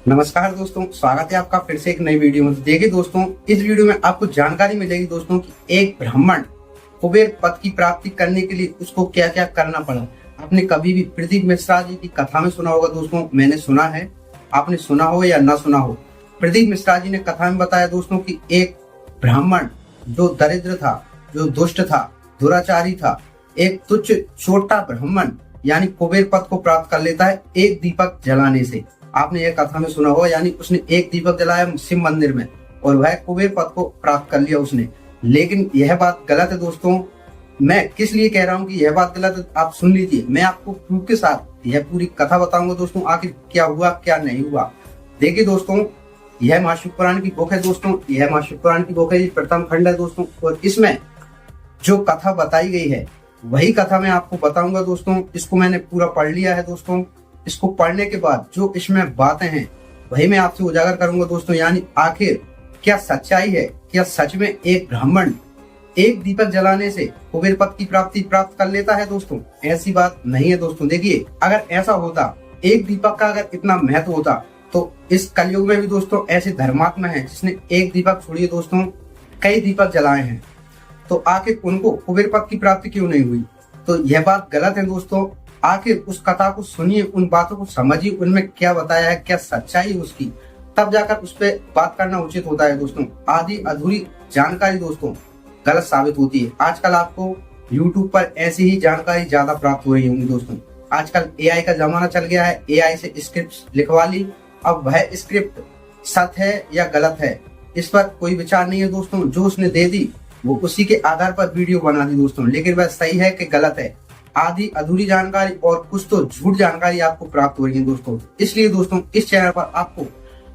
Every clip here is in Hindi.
नमस्कार दोस्तों, स्वागत है आपका फिर से एक नई वीडियो में। तो देखिए दोस्तों, इस वीडियो में आपको जानकारी मिलेगी दोस्तों कि एक ब्राह्मण कुबेर पद की प्राप्ति करने के लिए उसको क्या क्या करना पड़ा। आपने कभी भी प्रदीप मिश्रा जी की कथा में सुना होगा दोस्तों, मैंने सुना है, आपने सुना हो या ना सुना हो। प्रदीप मिश्रा जी ने कथा में बताया दोस्तों कि एक ब्राह्मण जो दरिद्र था, जो दुष्ट था, दुराचारी था, एक तुच्छ छोटा ब्राह्मण यानी कुबेर पद को प्राप्त कर लेता है एक दीपक जलाने से। आपने यह कथा में सुना होगा, यानी उसने एक दीपक जलाया शिव मंदिर में और वह कुबेर पद को प्राप्त कर लिया उसने। लेकिन यह बात गलत है दोस्तों। मैं किस लिए कह रहा हूँ कि यह बात गलत है, आप सुन लीजिए। मैं आपको प्रूफ के साथ यह पूरी कथा बताऊंगा दोस्तों, आखिर क्या हुआ क्या नहीं हुआ। देखिए दोस्तों, यह महाशिव पुराण की बुक है दोस्तों, यह महाशिव पुराण की बुक है, प्रथम खंड है दोस्तों। और इसमें जो कथा बताई गई है वही कथा मैं आपको बताऊंगा दोस्तों। इसको मैंने पूरा पढ़ लिया है दोस्तों। इसको पढ़ने के बाद जो इसमें बातें हैं वही मैं आपसे उजागर करूंगा दोस्तों। यानी आखिर क्या सच्चाई है, क्या सच में एक ब्राह्मण एक दीपक जलाने से कुबेर पद की प्राप्ति प्राप्त कर लेता है दोस्तों? ऐसी बात नहीं है दोस्तों। देखिए, अगर ऐसा होता, एक दीपक का अगर इतना महत्व होता, तो इस कलयुग में भी दोस्तों ऐसे धर्मात्मा है जिसने एक दीपक छोड़िए दोस्तों कई दीपक जलाए हैं, तो आखिर उनको कुबेर पद की प्राप्ति क्यों नहीं हुई? तो यह बात गलत है दोस्तों। आखिर उस कथा को सुनिए, उन बातों को समझिए, उनमें क्या बताया है, क्या सच्चाई है उसकी, तब जाकर उस पर बात करना उचित होता है दोस्तों। आधी अधूरी जानकारी दोस्तों गलत साबित होती है। आजकल आपको YouTube पर ऐसी ही जानकारी ज्यादा प्राप्त हो रही होंगी दोस्तों। आजकल AI का जमाना चल गया है, AI से स्क्रिप्ट लिखवा ली। अब वह स्क्रिप्ट सत्य है या गलत है इस पर कोई विचार नहीं है दोस्तों। जो उसने दे दी वो उसी के आधार पर वीडियो बना दी दोस्तों, लेकिन वह सही है कि गलत है, आधी अधूरी जानकारी और कुछ तो झूठ जानकारी आपको प्राप्त हो रही है दोस्तों। इसलिए दोस्तों इस चैनल पर आपको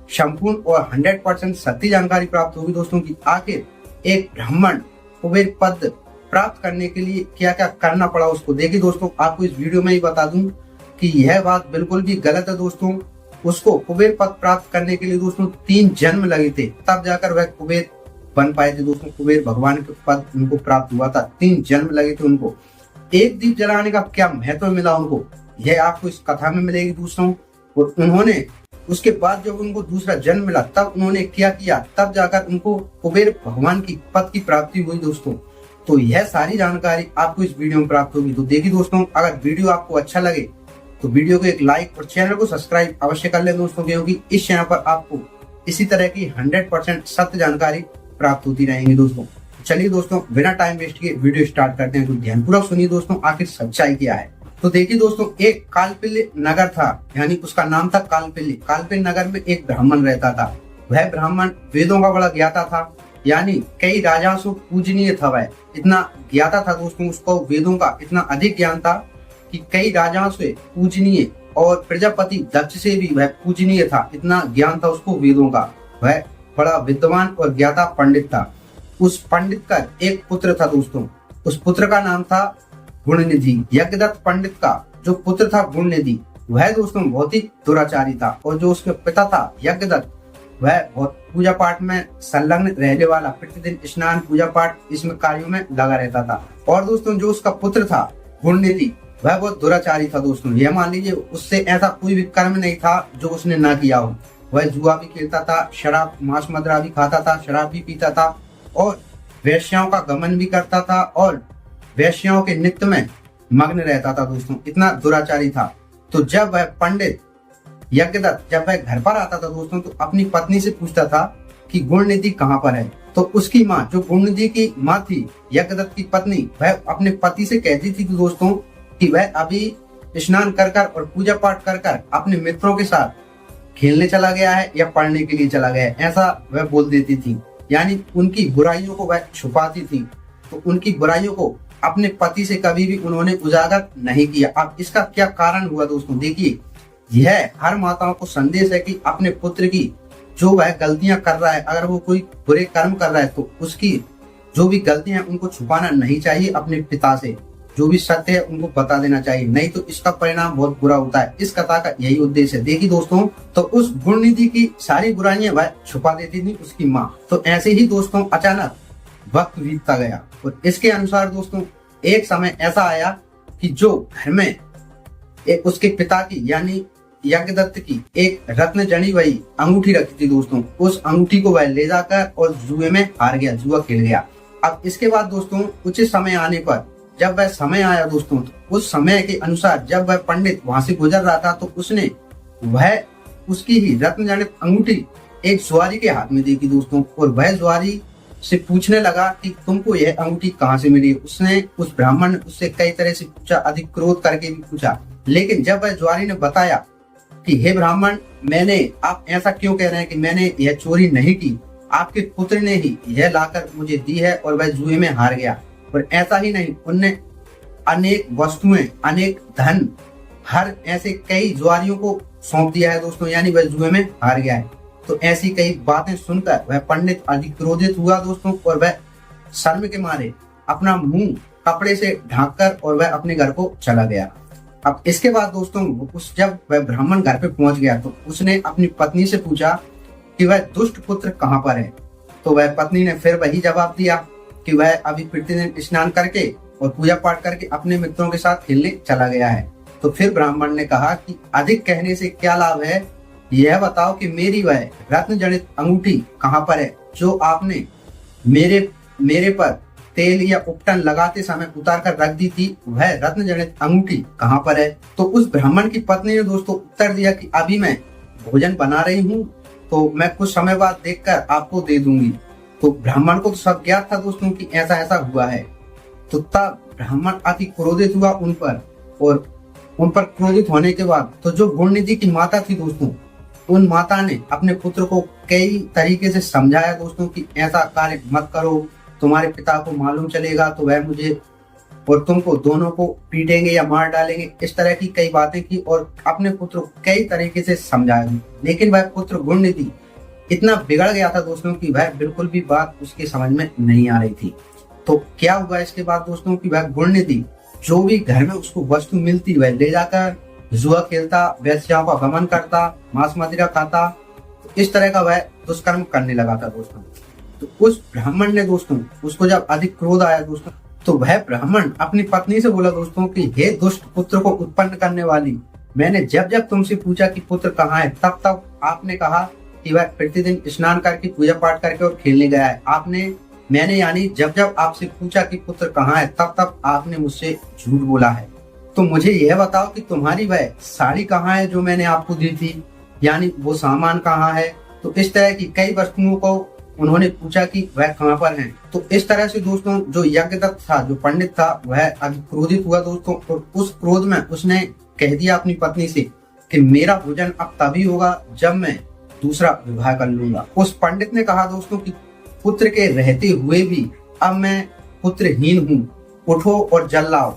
संपूर्ण और 100% सत्य जानकारी प्राप्त होगी दोस्तों कि आखिर एक ब्राह्मण कुबेर पद प्राप्त करने के लिए क्या क्या करना पड़ा उसको। देखिए दोस्तों, आपको इस वीडियो में ही बता दूं कि यह बात बिल्कुल भी गलत है दोस्तों। उसको कुबेर पद प्राप्त करने के लिए दोस्तों 3 जन्म लगे थे, तब जाकर वह कुबेर बन पाए थे दोस्तों। कुबेर भगवान के पद उनको प्राप्त हुआ था, 3 जन्म लगे थे उनको। एक दीप जलाने का क्या महत्व मिला उनको, यह आपको इस कथा में मिलेगी दोस्तों। और उन्होंने उसके बाद जब उनको दूसरा जन्म मिला तब उन्होंने क्या किया, तब जाकर उनको कुबेर भगवान की पद की प्राप्ति हुई दोस्तों। तो यह सारी जानकारी आपको इस वीडियो में प्राप्त होगी। तो देखिए दोस्तों, अगर वीडियो आपको अच्छा लगे तो वीडियो को एक लाइक और चैनल को सब्सक्राइब अवश्य कर लें दोस्तों, क्योंकि इस चैनल पर आपको इसी तरह की 100% सत्य जानकारी प्राप्त होती रहेंगी दोस्तों। चलिए दोस्तों, बिना टाइम वेस्ट किए वीडियो स्टार्ट करते हैं। तो ध्यानपूर्वक सुनिए दोस्तों, आखिर सच्चाई क्या है। तो देखिए दोस्तों, एक कालपिल्य नगर था, यानी उसका नाम था कालपिल्य। कालपिल्य नगर में एक ब्राह्मण रहता था। वह ब्राह्मण वेदों का बड़ा ज्ञाता था, यानी कई राजाओं से पूजनीय था। वह इतना ज्ञाता था दोस्तों, उसको वेदों का इतना अधिक ज्ञान था कि कई राजाओं से पूजनीय और प्रजापति दक्ष से भी वह पूजनीय था। इतना ज्ञान था उसको वेदों का। वह बड़ा विद्वान और ज्ञाता पंडित था। उस पंडित का एक पुत्र था दोस्तों, उस पुत्र का नाम था गुणनिधि। यज्ञदत्त पंडित का जो पुत्र था गुणनिधि, वह दोस्तों बहुत ही दुराचारी था। और जो उसके पिता था यज्ञदत्त, वह बहुत पूजा पाठ में संलग्न रहने वाला, प्रतिदिन स्नान पूजा पाठ इसमें कार्यों में लगा रहता था। और दोस्तों जो उसका पुत्र था गुणनिधि, वह बहुत दुराचारी था दोस्तों। यह मान लीजिए उससे ऐसा कोई भी कर्म नहीं था जो उसने ना किया हो। वह जुआ भी खेलता था, शराब मांस मदिरा भी खाता था, शराब भी पीता था और वेश्याओं का गमन भी करता था और वेश्याओं के नृत्य में मग्न रहता था दोस्तों। इतना दुराचारी था। तो जब वह पंडित यज्ञदत्त जब वह घर पर आता था दोस्तों, तो अपनी पत्नी से पूछता था कि गुणनिधि कहाँ पर है। तो उसकी माँ, जो गुणनिधि की माँ थी, यज्ञदत्त की पत्नी, वह अपने पति से कहती थी दोस्तों कि वह अभी स्नान कर कर और पूजा पाठ कर कर अपने मित्रों के साथ खेलने चला गया है या पढ़ने के लिए चला गया है, ऐसा वह बोल देती थी। यानी उनकी बुराइयों को वह छुपाती थी। तो उनकी बुराइयों को अपने पति से कभी भी उन्होंने उजागर नहीं किया। अब इसका क्या कारण हुआ दोस्तों? देखिए, यह हर माताओं को संदेश है कि अपने पुत्र की जो वह गलतियां कर रहा है, अगर वो कोई बुरे कर्म कर रहा है तो उसकी जो भी गलतियां हैं उनको छुपाना नहीं चाहिए अपने पिता से। जो भी सत्य है उनको बता देना चाहिए, नहीं तो इसका परिणाम बहुत बुरा होता है। इस कथा का यही उद्देश्य है। देखिए दोस्तों, तो उस गुणनिधि की सारी बुराइयां वह छुपा देती थी उसकी माँ। तो ऐसे ही दोस्तों अचानक वक्त बीतता गया और इसके अनुसार दोस्तों एक समय ऐसा आया कि जो घर में एक उसके पिता की यानी यज्ञदत्त की एक रत्न जड़ी हुई अंगूठी रखी थी दोस्तों, उस अंगूठी को वह ले जाकर और जुए में हार गया, जुआ खेल गया। अब इसके बाद दोस्तों उचित समय आने पर जब वह समय आया दोस्तों, तो उस समय के अनुसार जब वह पंडित वहां से गुजर रहा था तो उसने वह उसकी ही रत्न जड़ित अंगूठी एक जुआरी के हाथ में देखी दोस्तों, और वह जुआरी से पूछने लगा कि तुमको यह अंगूठी कहाँ से मिली। उसने उस ब्राह्मण ने उससे कई तरह से पूछा, अधिक क्रोध करके भी पूछा, लेकिन जब वह जुआरी ने बताया कि हे ब्राह्मण, मैंने, आप ऐसा क्यों कह रहे हैं कि मैंने यह चोरी नहीं की, आपके पुत्र ने ही यह लाकर मुझे दी है और वह जुए में हार गया। और ऐसा ही नहीं, उनने अनेक वस्तुएं, अनेक धन, हर ऐसे कई जुआरियों को सौंप दिया है दोस्तों, यानी वह जुए में हार गया है। तो ऐसी कई बातें सुनकर वह पंडित अधिक क्रोधित हुआ दोस्तों, और वह शर्म के मारे अपना मुंह कपड़े से ढांककर और वह अपने घर को चला गया। अब इसके बाद दोस्तों जब वह ब्राह्मण घर पे पहुंच गया तो उसने अपनी पत्नी से पूछा कि वह दुष्ट पुत्र कहाँ पर है। तो वह पत्नी ने फिर वही जवाब दिया कि वह अभी प्रतिदिन स्नान करके और पूजा पाठ करके अपने मित्रों के साथ खेलने चला गया है। तो फिर ब्राह्मण ने कहा कि अधिक कहने से क्या लाभ है, यह बताओ कि मेरी वह रत्न जड़ित अंगूठी कहाँ पर है जो आपने मेरे पर तेल या उपटन लगाते समय उतार कर रख दी थी, वह रत्न जड़ित अंगूठी कहाँ पर है। तो उस ब्राह्मण की पत्नी ने दोस्तों उत्तर दिया कि अभी मैं भोजन बना रही हूँ, तो मैं कुछ समय बाद देखकर आपको दे दूंगी। तो ब्राह्मण को तो सब ज्ञात था दोस्तों कि ऐसा ऐसा हुआ है। तो तब ब्राह्मण अति क्रोधित हुआ उन पर, और उन पर क्रोधित होने के बाद तो जो गुणनिधि की माता थी दोस्तों, उन माता ने अपने पुत्र को कई तरीके से समझाया दोस्तों कि ऐसा कार्य मत करो, तुम्हारे पिता को मालूम चलेगा तो वह मुझे और तुमको दोनों को पीटेंगे या मार डालेंगे। इस तरह की कई बातें की और अपने पुत्र को कई तरीके से समझाया, लेकिन वह पुत्र गुणनिधि इतना बिगड़ गया था दोस्तों कि वह बिल्कुल भी बात उसके समझ में नहीं आ रही थी। तो क्या हुआ इसके बाद दोस्तों कि वह गुणनिधि जो भी घर में उसको वस्तु मिलती वह ले जाकर जुआ खेलता, वेश्याओं का गमन करता, मांस मदिरा खाता, तो इस तरह का वह दुष्कर्म करने लगा था दोस्तों। तो उस ब्राह्मण ने दोस्तों, उसको जब अधिक क्रोध आया दोस्तों, तो वह ब्राह्मण अपनी पत्नी से बोला दोस्तों कि हे दुष्ट पुत्र को उत्पन्न करने वाली, मैंने जब जब तुमसे पूछा कि पुत्र कहाँ है, तब तब आपने कहा कि वह प्रतिदिन स्नान करके पूजा पाठ करके और खेलने गया है। मैंने यानी जब जब आपसे पूछा कि पुत्र कहाँ है, तब तब आपने मुझसे झूठ बोला है। तो मुझे यह बताओ कि तुम्हारी वह साड़ी कहाँ है जो मैंने आपको दी थी, यानी वो सामान कहाँ है। तो इस तरह की कई वस्तुओं को उन्होंने पूछा कि वह कहाँ पर हैं। तो इस तरह से दोस्तों जो यज्ञदत्त था, जो पंडित था, वह अभी क्रोधित हुआ दोस्तों, और उस क्रोध में उसने कह दिया अपनी पत्नी से कि मेरा भोजन अब तभी होगा जब मैं दूसरा विवाह कर लूंगा। उस पंडित ने कहा दोस्तों कि पुत्र के रहते हुए भी अब मैं पुत्रहीन हूँ, उठो और जल लाओ,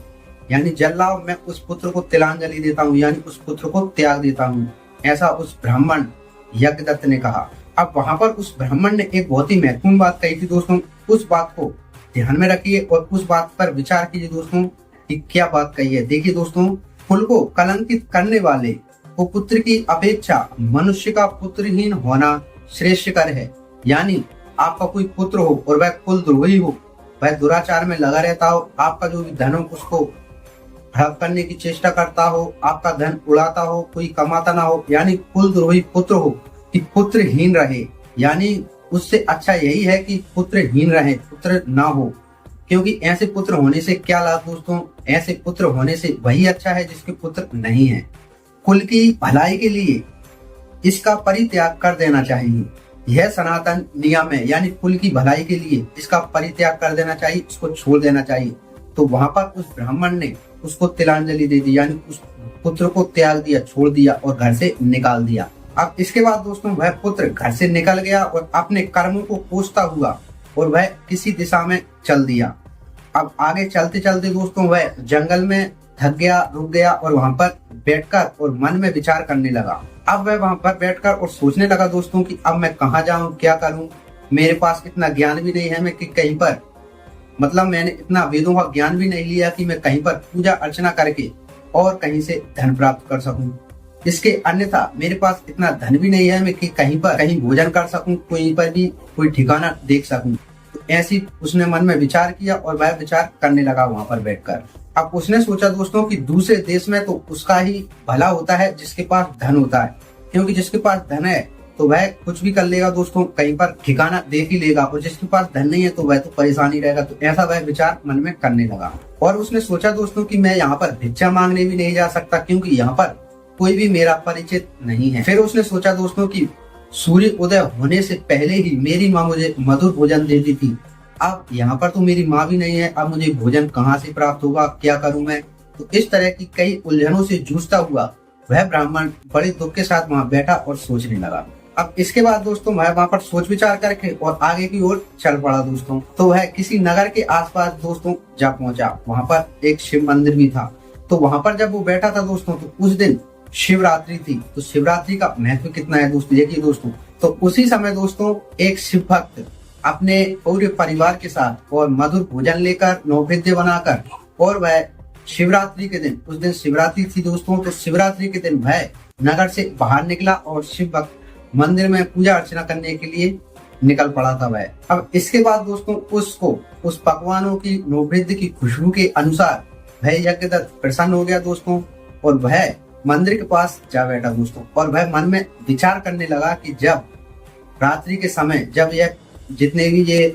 यानी जल लाओ, मैं उस पुत्र को तिलांजलि देता हूँ, यानी उस पुत्र को त्याग देता हूँ। ऐसा उस ब्राह्मण यज्ञदत्त ने कहा। अब वहां पर उस ब्राह्मण ने एक बहुत ही महत्वपूर्ण बात कही थी दोस्तों, उस बात को ध्यान में रखिए और उस बात पर विचार कीजिए दोस्तों कि क्या बात कही है। देखिए दोस्तों, कुल को कलंकित करने वाले को पुत्र की अपेक्षा मनुष्य का पुत्रहीन होना श्रेष्ठकर है। यानी आपका कोई पुत्र हो और वह कुल द्रोही हो, वह दुराचार में लगा रहता हो, आपका जो भी धन हो उसको हड़प करने की चेष्टा करता हो, आपका धन उड़ाता हो, कोई कमाता ना हो, यानी कुल द्रोही पुत्र हो, कि पुत्रहीन रहे, यानी उससे अच्छा यही है कि पुत्रहीन रहे, पुत्र ना हो। क्योंकि ऐसे पुत्र होने से क्या लाभ दोस्तों, ऐसे पुत्र होने से वही अच्छा है जिसके पुत्र नहीं है। कुल की भलाई के लिए इसका परित्याग कर देना चाहिए, यह सनातन नियम है। यानी कुल की भलाई के लिए इसका परित्याग कर देना चाहिए, इसको छोड़ देना चाहिए। तो वहां पर उस ब्राह्मण ने उसको तिलांजलि दे दी, यानी उस पुत्र को त्याग दिया, छोड़ दिया और घर से निकाल दिया। अब इसके बाद दोस्तों वह पुत्र घर से निकल गया और अपने कर्मों को कोसता हुआ और वह किसी दिशा में चल दिया। अब आगे चलते चलते दोस्तों वह जंगल में थक गया, रुक गया और वहां पर बैठकर और मन में विचार करने लगा। अब वह वहां पर बैठकर और सोचने लगा दोस्तों कि अब मैं कहाँ जाऊं, क्या करूं, मेरे पास इतना ज्ञान भी नहीं है मैं कि कहीं पर, मतलब मैंने इतना वेदों का ज्ञान भी नहीं लिया कि मैं कहीं पर पूजा अर्चना करके और कहीं से धन प्राप्त कर सकूं। इसके अन्यथा मेरे पास इतना धन भी नहीं है मैं कि कहीं पर कहीं भोजन कर सकूं, कोई पर भी कोई ठिकाना देख सकूं। तो ऐसी उसने मन में विचार किया और वह विचार करने लगा वहां पर बैठकर। अब उसने सोचा दोस्तों कि दूसरे देश में तो उसका ही भला होता है जिसके पास धन होता है, क्योंकि जिसके पास धन है तो वह कुछ भी कर लेगा दोस्तों, कहीं पर ठिकाना देख ही लेगा, और जिसके पास धन नहीं है तो वह तो परेशानी रहेगा। तो ऐसा वह विचार मन में करने लगा और उसने सोचा दोस्तों कि मैं यहाँ पर भिक्षा मांगने भी नहीं जा सकता, क्योंकि यहाँ पर कोई भी मेरा परिचित नहीं है। फिर उसने सोचा दोस्तों कि सूर्य उदय होने से पहले ही मेरी माँ मुझे मधुर भोजन देती थी, अब यहाँ पर तो मेरी माँ भी नहीं है, अब मुझे भोजन कहाँ से प्राप्त होगा, क्या करूं मैं। तो इस तरह की कई उलझनों से जूझता हुआ वह ब्राह्मण बड़े दुख के साथ वहां बैठा और सोचने लगा। अब इसके बाद दोस्तों वह वहां पर सोच विचार करके और आगे की ओर चल पड़ा दोस्तों। तो वह किसी नगर के आसपास दोस्तों जा पहुंचा, वहां पर एक शिव मंदिर भी था। तो वहां पर जब वो बैठा था दोस्तों, तो उस दिन शिवरात्रि थी। तो शिवरात्रि का महत्व कितना है दोस्तों, देखिए दोस्तों। तो उसी समय दोस्तों एक शिव भक्त अपने पूरे परिवार के साथ और मधुर भोजन लेकर, नैवेद्य बनाकर, और वह शिवरात्रि के दिन, उस दिन शिवरात्रि थी दोस्तों, तो शिवरात्रि के दिन वह नगर से बाहर निकला और शिव भक्त मंदिर में पूजा अर्चना करने के लिए निकल पड़ा था वह। अब इसके बाद दोस्तों उसको उस पकवानों की, नैवेद्य की खुशबू के अनुसार वह यज्ञदत्त प्रसन्न हो गया दोस्तों, और वह मंदिर के पास जा बैठा दोस्तों। और वह मन में विचार करने लगा कि जब रात्रि के समय, जब यह जितने भी ये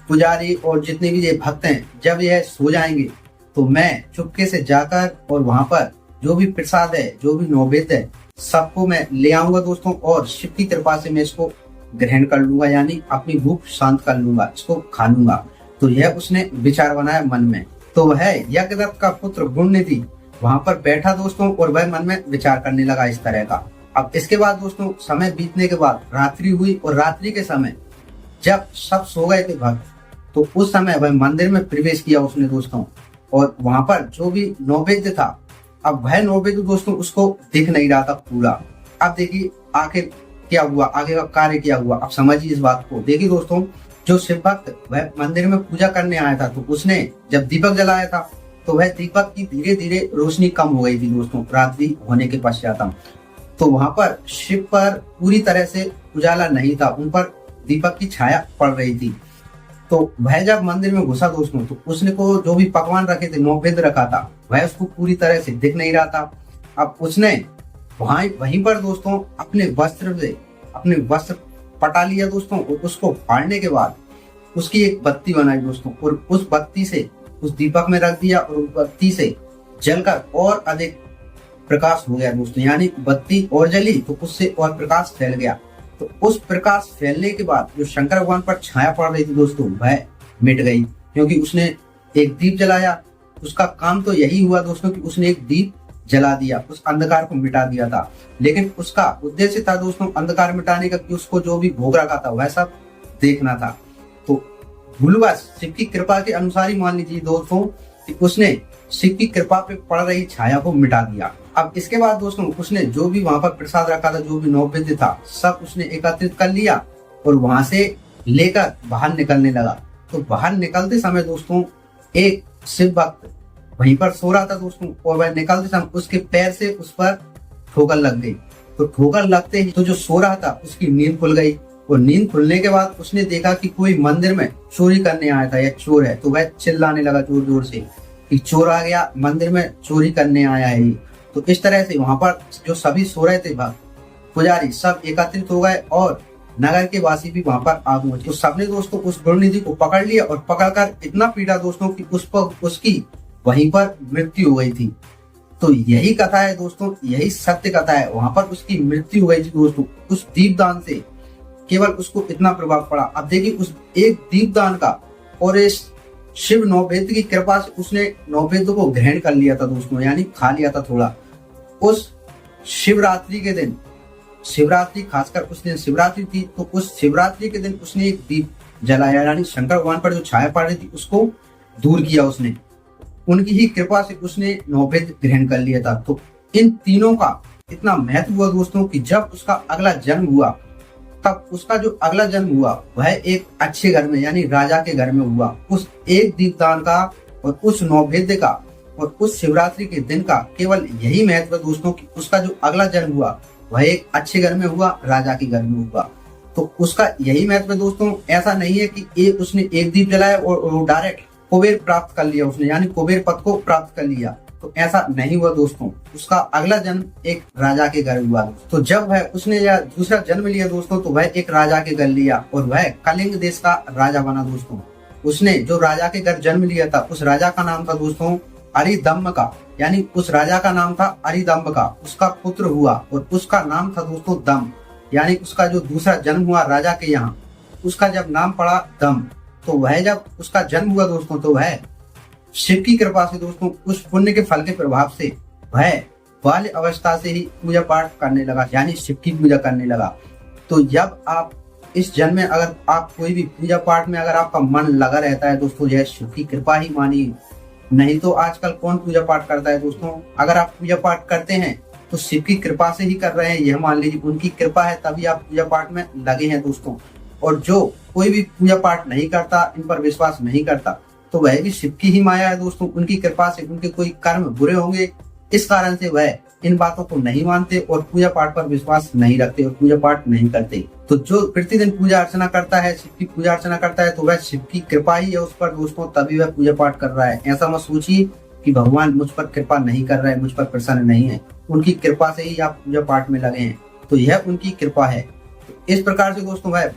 पुजारी और जितने भी ये भक्त हैं, जब यह सो जाएंगे तो मैं चुपके से जाकर और वहां पर जो भी प्रसाद है, जो भी नैवेद्य है, सबको मैं ले आऊंगा दोस्तों, और शिव की कृपा से मैं इसको ग्रहण कर लूंगा, यानी अपनी भूख शांत कर लूंगा, इसको खा लूंगा। तो यह उसने विचार बनाया मन में। तो वह यज्ञदत्त का पुत्र गुणनिधि वहां पर बैठा दोस्तों, और वह मन में विचार करने लगा इस तरह का। अब इसके बाद दोस्तों समय बीतने के बाद रात्रि हुई, और रात्रि के समय जब सब सो गए थे भक्त, तो उस समय वह मंदिर में प्रवेश किया उसने दोस्तों, और वहां पर जो भी नैवेद्य था, अब वह नैवेद्य दोस्तों उसको दिख नहीं रहा था पूरा। अब देखिए आखिर क्या हुआ, आगे का कार्य क्या हुआ, अब समझिए इस बात को। देखिए दोस्तों, जो शिव भक्त वह मंदिर में पूजा करने आया था, तो उसने जब दीपक जलाया था, तो वह दीपक की धीरे धीरे रोशनी कम हो गई थी दोस्तों, रात्रि होने के पश्चात। तो वहां पर शिव पर पूरी तरह से उजाला नहीं था, उन पर दीपक की छाया पड़ रही थी। तो वह जब मंदिर में घुसा दोस्तों, तो उसने को जो भी पकवान रखे थे, नैवेद्य रखा था, वह उसको पूरी तरह से दिख नहीं रहा था। अब उसने वहीं पर दोस्तों अपने वस्त्र पटा लिया दोस्तों, और उसको फाड़ने के बाद उसकी एक बत्ती बनाई दोस्तों, और उस बत्ती से उस दीपक में रख दिया, और उस बत्ती से जलकर और अधिक प्रकाश हो गया दोस्तों, यानी बत्ती और जली तो उससे और प्रकाश फैल गया। तो उस प्रकाश फैलने के बाद जो शंकर भगवान पर छाया पड़ रही थी दोस्तों, वह मिट गई, क्योंकि उसने एक दीप जलाया। उसका काम तो यही हुआ दोस्तों कि उसने एक दीप जला दिया, उस अंधकार को मिटा दिया था। लेकिन उसका उद्देश्य था दोस्तों अंधकार मिटाने का, कि उसको जो भी भोग रखा था वह सब देखना था। तो भूलवश शिव की कृपा के अनुसार ही मान लीजिए दोस्तों कि उसने शिव की कृपा पे पड़ रही छाया को मिटा दिया। अब इसके बाद दोस्तों उसने जो भी वहां पर प्रसाद रखा था, जो भी नैवेद्य था, सब उसने एकत्रित कर लिया और वहां से लेकर बाहर निकलने लगा। तो बाहर निकलते समय दोस्तों एक शिव भक्त वहीं पर सो रहा था दोस्तों, और वह निकलते समय उसके पैर से उस पर ठोकर लग गई। तो ठोकर लगते ही तो जो सो रहा था उसकी नींद खुल गई, और नींद खुलने के बाद उसने देखा कि कोई मंदिर में चोरी करने आया था या चोर है। तो वह चिल्लाने लगा जोर जोर से कि चोर आ गया, मंदिर में चोरी करने आया है। तो इस तरह से वहां पर जो सभी सो रहे थे पुजारी सब एकत्रित हो गए, और नगर के वासी भी वहां पर आ पहुंचे। तो सबने दोस्तों उस गुणनिधि को पकड़ लिया, और पकड़कर इतना पीटा दोस्तों कि उसकी वहीं पर मृत्यु हो गई थी। तो यही कथा है दोस्तों, यही सत्य कथा है। वहां पर उसकी मृत्यु हो गई थी दोस्तों, उस दीपदान से केवल उसको इतना प्रभाव पड़ा। अब देखिए उस एक दीपदान का और इस शिव नैवेद्य की कृपा से उसने नैवेद्य को ग्रहण कर लिया था दोस्तों, यानी खा लिया था थोड़ा। उस शिवरात्रि के दिन, शिवरात्रि खासकर उस दिन शिवरात्रि थी, तो उस शिवरात्रि के दिन उसने एक दीप जलाया, यानी शंकर भगवान पर जो छाया पड़ रही थी उसको दूर किया उसने। उनकी ही कृपा से उसने नैवेद्य ग्रहण कर लिया था। तो इन तीनों का इतना महत्व हुआ दोस्तों कि जब उसका अगला जन्म हुआ, तब उसका जो अगला जन्म हुआ वह एक अच्छे घर में, यानी राजा के घर में हुआ। उस एक दीपदान का और उस नैवेद्य का और उस शिवरात्रि के दिन का केवल यही महत्व है दोस्तों कि उसका जो अगला जन्म हुआ वह एक अच्छे घर में हुआ, राजा के घर में हुआ। तो उसका यही महत्व है दोस्तों। ऐसा नहीं है कि उसने एक दीप जलाया और डायरेक्ट कुबेर प्राप्त कर लिया उसने, यानी कुबेर पद को प्राप्त कर लिया, तो ऐसा नहीं हुआ दोस्तों। उसका अगला जन्म एक राजा के घर हुआ। तो जब वह उसने यह दूसरा जन्म लिया दोस्तों, तो वह एक राजा के घर लिया और वह कलिंग देश का राजा बना दोस्तों। उसने जो राजा के घर जन्म लिया था, उस राजा का नाम था दोस्तों अरिदम्म का, यानी उस राजा का नाम था अरिदम्म का। उसका पुत्र हुआ और उसका नाम था दोस्तों दम, यानी उसका जो दूसरा जन्म हुआ राजा के यहाँ, उसका जब नाम पड़ा दम, तो वह जब उसका जन्म हुआ दोस्तों, तो वह शिव की कृपा से दोस्तों, उस पुण्य के फल के प्रभाव से वह बाल्य अवस्था से ही पूजा पाठ करने लगा, यानी शिव की पूजा करने लगा। तो जब आप इस जन्म में अगर आप कोई भी पूजा पाठ में अगर आपका मन लगा रहता है दोस्तों, यह शिव की कृपा ही मानिए। नहीं तो आजकल कौन पूजा पाठ करता है दोस्तों। अगर आप पूजा पाठ करते हैं तो शिव की कृपा से ही कर रहे हैं, यह मान लीजिए उनकी कृपा है, तभी आप पूजा पाठ में लगे हैं दोस्तों। और जो कोई भी पूजा पाठ नहीं करता, इन पर विश्वास नहीं करता, तो वह भी शिव की ही माया है दोस्तों। उनकी कृपा से उनके कोई कर्म बुरे होंगे, इस कारण से वह इन बातों को नहीं मानते और पूजा पाठ पर विश्वास नहीं रखते और पूजा पाठ नहीं करते। तो जो प्रतिदिन पूजा अर्चना करता है, शिव की पूजा अर्चना करता है, तो वह शिव की कृपा ही है उस पर दोस्तों, तभी वह पूजा पाठ कर रहा है। ऐसा मत सोचिए कि भगवान मुझ पर कृपा नहीं कर रहा है, मुझ पर प्रसन्न नहीं है। उनकी कृपा से ही आप पूजा पाठ में लगे हैं, तो यह उनकी कृपा है। तो इस प्रकार से दोस्तों वह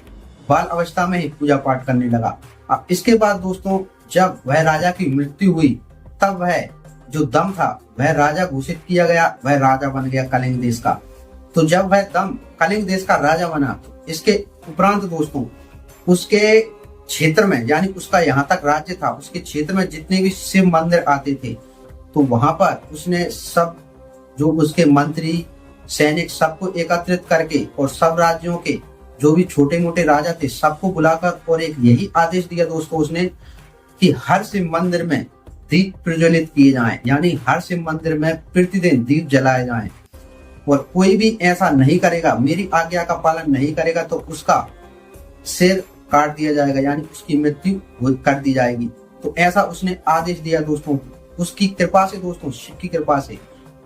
बाल अवस्था में ही पूजा पाठ करने लगा। अब इसके बाद दोस्तों जब वह राजा की मृत्यु हुई, तब वह जो दम था वह राजा घोषित किया गया, वह राजा बन गया कलिंग देश का। तो जब वह दम कलिंग देश का राजा बना, तो इसके उपरांत दोस्तों उसके क्षेत्र में, यानी उसका यहाँ तक राज्य था, उसके क्षेत्र में जितने भी शिव मंदिर आते थे, तो वहां पर उसने सब जो उसके मंत्री सैनिक सबको एकत्रित करके और सब राज्यों के जो भी छोटे मोटे राजा थे सबको बुलाकर और एक यही आदेश दिया दोस्तों उसने कि हर शिव मंदिर में दीप प्रज्वलित किए जाएं, यानी हर शिव मंदिर में प्रतिदिन दीप जलाए जाएं। और कोई भी ऐसा नहीं करेगा, मेरी आज्ञा का पालन नहीं करेगा, तो उसका सिर काट दिया जाएगा, यानी उसकी मृत्यु कर दी जाएगी। तो ऐसा उसने आदेश दिया दोस्तों, उसकी कृपा से दोस्तों, शिव की कृपा से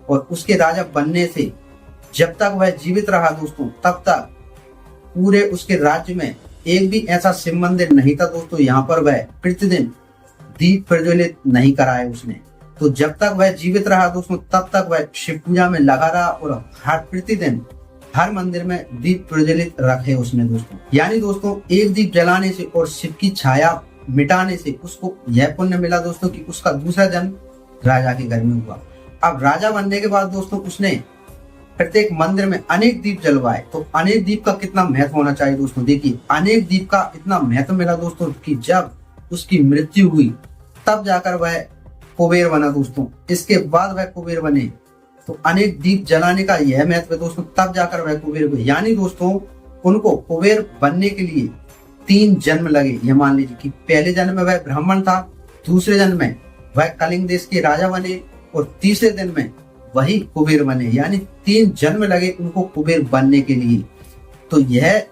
और उसके राजा बनने से। जब तक वह जीवित रहा दोस्तों, तब तक पूरे उसके राज्य में एक भी ऐसा शिव मंदिर नहीं था दोस्तों यहाँ पर वह प्रतिदिन दीप प्रज्वलित नहीं कराए उसने। तो जब तक वह जीवित रहा दोस्तों, तब तक वह शिव पूजा में लगा रहा और हर प्रतिदिन हर मंदिर में दीप प्रज्वलित रखे उसने दोस्तों। यानी दोस्तों एक दीप जलाने से और शिव की छाया मिटाने से उसको यह पुण्य मिला दोस्तों कि उसका दूसरा जन्म राजा के घर में हुआ। अब राजा बनने के बाद दोस्तों उसने प्रत्येक मंदिर में अनेक दीप जलवाए। तो अनेक दीप का कितना महत्व होना चाहिए दोस्तों। देखिए अनेक दीप का इतना महत्व मिला दोस्तों कि जब उसकी मृत्यु हुई तब जाकर वह कुबेर बना दोस्तों। इसके बाद वह कुबेर बने, तो अनेक दीप जलाने का यह महत्व है दोस्तों, तब जाकर वह कुबेर हुए। यानी दोस्तों उनको कुबेर बनने के लिए 3 जन्म लगे। ये मान लीजिए कि पहले जन्म में वह ब्राह्मण था, दूसरे जन्म में वह कलिंग देश के राजा बने और तीसरे दिन में वही कुबेर बने। यानी 3 जन्म लगे उनको कुबेर बनने के लिए। तो यह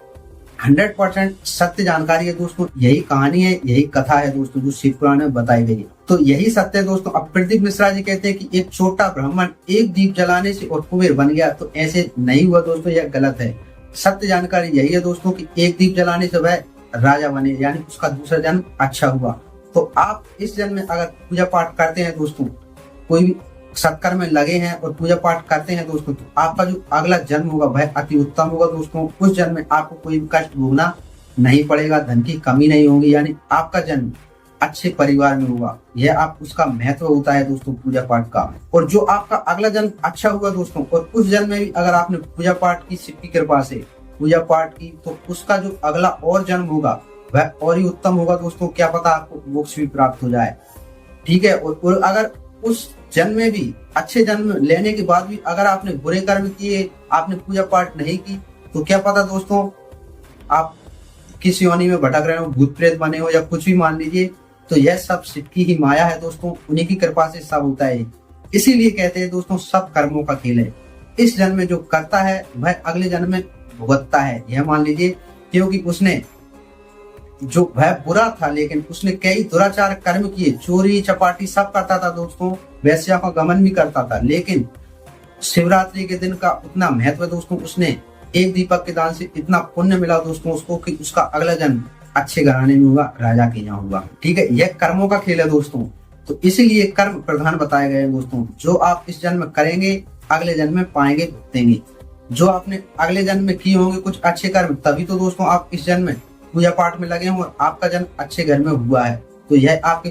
100% सत्य जानकारी है दोस्तों, यही कहानी है, यही कथा है दोस्तों जो शिव पुराण में बताई गई है। तो यही सत्य है दोस्तों। अब प्रदीप मिश्रा जी कहते हैं कि एक छोटा ब्राह्मण एक दीप जलाने से और कुबेर बन गया, तो ऐसे नहीं हुआ दोस्तों, यह गलत है। सत्य जानकारी यही है दोस्तों कि एक दीप जलाने से वह राजा बने, यानी उसका दूसरा जन्म अच्छा हुआ। तो आप इस जन्म में अगर पूजा पाठ करते हैं दोस्तों, कोई भी सत्कर्म में लगे हैं और पूजा पाठ करते हैं दोस्तों, तो आपका जो अगला जन्म होगा वह अति उत्तम होगा दोस्तों। उस जन्म में आपको कोई भी कष्ट भोगना नहीं पड़ेगा, धन की कमी नहीं होगी, यानी आपका जन्म अच्छे परिवार में होगा। यह आप उसका महत्व होता है दोस्तों पूजा पाठ का। और जो आपका अगला जन्म अच्छा हुआ दोस्तों, और उस जन्म में भी अगर आपने पूजा पाठ की, शिव की कृपा से पूजा पाठ की, तो उसका जो अगला और जन्म होगा वह और ही उत्तम होगा दोस्तों। क्या पता आपको मोक्ष भी प्राप्त हो जाए, ठीक है। और अगर उस जन्म में भी, अच्छे जन्म लेने के बाद भी अगर आपने बुरे कर्म किए, आपने पूजा पाठ नहीं की, तो क्या पता दोस्तों आप किस योनि में भटक रहे हो, भूत प्रेत बने हो या कुछ भी मान लीजिए। तो यह सब शिव की ही माया है दोस्तों, उन्हीं की कृपा से सब होता है। इसीलिए कहते हैं दोस्तों सब कर्मों का खेल है। इस जन्म में जो करता है वह अगले जन्म में भुगतता है, यह मान लीजिए। क्योंकि उसने जो वह बुरा था, लेकिन उसने कई दुराचार कर्म किए, चोरी चपाटी सब करता था दोस्तों, वैश्या का गमन भी करता था। लेकिन शिवरात्रि के दिन का उतना महत्व दोस्तों, उसने एक दीपक के दान से इतना पुण्य मिला दोस्तों उसको कि उसका अगला जन्म अच्छे घराने में हुआ, राजा के यहाँ हुआ। ठीक है, यह कर्मों का खेल है दोस्तों। तो इसीलिए कर्म प्रधान बताए गए हैं दोस्तों। जो आप इस जन्म में करेंगे अगले जन्म में पाएंगे, भुगतेंगे। जो आपने अगले जन्म में किए होंगे कुछ अच्छे कर्म, तभी तो दोस्तों आप इस जन्म में पूजा पाठ में लगे हों और आपका जन्म अच्छे घर में हुआ है। तो यह आपके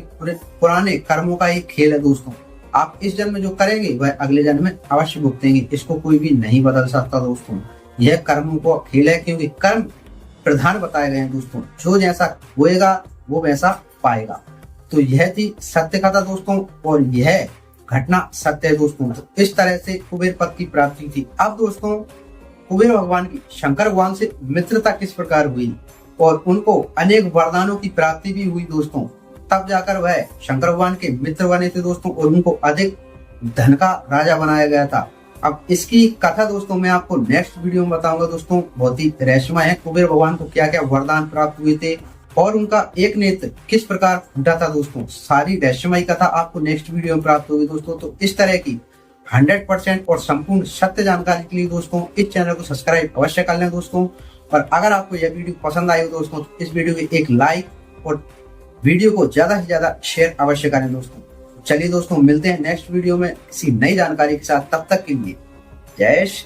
पुराने कर्मों का एक खेल है दोस्तों। आप इस जन्म में जो करेंगे वह अगले जन्म में अवश्य भुगतेंगे, इसको कोई भी नहीं बदल सकता दोस्तों। यह कर्मों को खेल है, क्योंकि कर्म प्रधान बताए गए हैं दोस्तों। जो जैसा होएगा वो वैसा पाएगा। तो यह थी सत्य कथा दोस्तों, और यह घटना सत्य है दोस्तों। तो इस तरह से कुबेर पद की प्राप्ति थी। अब दोस्तों कुबेर भगवान की शंकर भगवान से मित्रता किस प्रकार हुई और उनको अनेक वरदानों की प्राप्ति भी हुई दोस्तों, तब जाकर वह शंकर भगवान के मित्र बने थे दोस्तों, और उनको अधिक धन का राजा बनाया गया था। अब इसकी कथा दोस्तों मैं आपको नेक्स्ट वीडियो में बताऊंगा दोस्तों। बहुत ही रहस्यमय है, कुबेर भगवान को क्या क्या वरदान प्राप्त हुए थे और उनका एक नेत्र किस प्रकार फूटा था दोस्तों। सारी रहस्यमय कथा आपको नेक्स्ट वीडियो में प्राप्त होगी दोस्तों। तो इस तरह की 100% और संपूर्ण सत्य जानकारी के लिए दोस्तों इस चैनल को सब्सक्राइब अवश्य कर लें दोस्तों। और अगर आपको यह वीडियो पसंद आई हो दोस्तों तो इस वीडियो को एक लाइक और वीडियो को ज्यादा से ज्यादा शेयर अवश्य करें दोस्तों। चलिए दोस्तों मिलते हैं नेक्स्ट वीडियो में किसी नई जानकारी के साथ। तब तक के लिए जय श्री